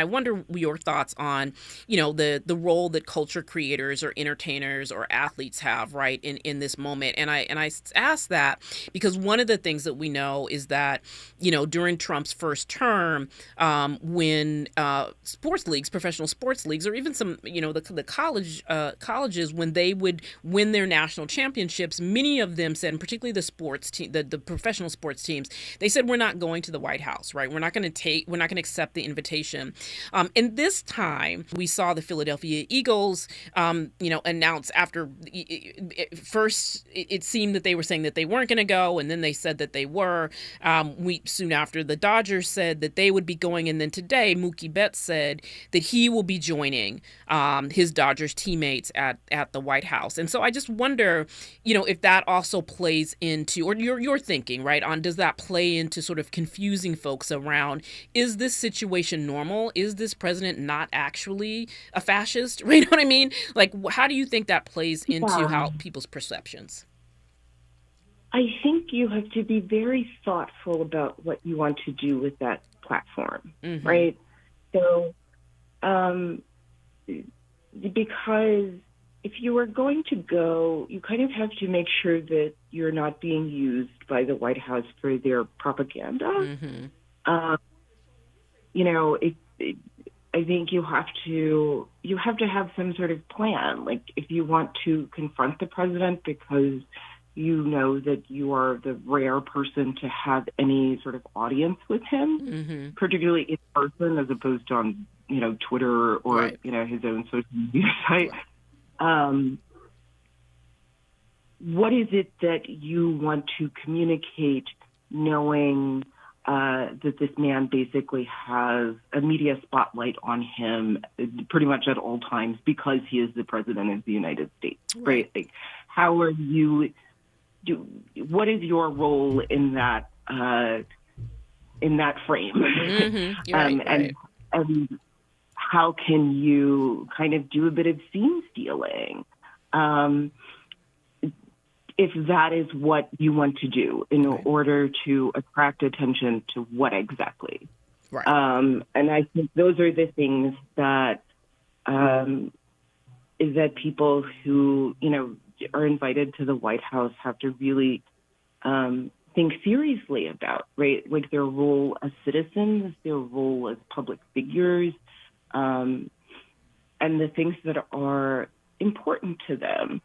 I wonder your thoughts on, the role that culture creators or entertainers or athletes have, right, in this moment. And I ask that because one of the things that we know is that, during Trump's first term, when sports leagues, professional sports leagues, or even some, the colleges, when they would win their national championships, many of them said, and particularly the sports team, the professional sports teams, they said, we're not going to the White House, right? We're not going to accept the invitation. And this time, we saw the Philadelphia Eagles, announce after first it seemed that they were saying that they weren't going to go, and then they said that they were. Soon after, the Dodgers said that they would be going, and then today, Mookie Betts said that he will be joining his Dodgers teammates at the White House. And so I just wonder, if that also plays into, or your thinking, right, on does that play into sort of confusing folks around, is this situation normal? Is this president not actually a fascist? You know what I mean? Like, how do you think that plays into Yeah. how people's perceptions? I think you have to be very thoughtful about what you want to do with that platform, Mm-hmm. right? So, um, because if you are going to go, you kind of have to make sure that you're not being used by the White House for their propaganda. Mm-hmm. Um, it, I think you have to have some sort of plan. Like if you want to confront the president because you know that you are the rare person to have any sort of audience with him, Mm-hmm. particularly in person as opposed to on, Twitter or, Right. his own social media site. Um, what is it that you want to communicate knowing that this man basically has a media spotlight on him pretty much at all times because he is the president of the United States, Right. right? Like, how are you what is your role in that frame? Mm-hmm. You're right. And Right. how can you kind of do a bit of scene stealing? Um, if that is what you want to do in Right. order to attract attention to what exactly? Right. And I think those are the things that um, is that people who, are invited to the White House have to really think seriously about, right? Like their role as citizens, their role as public figures, um, and the things that are important to them.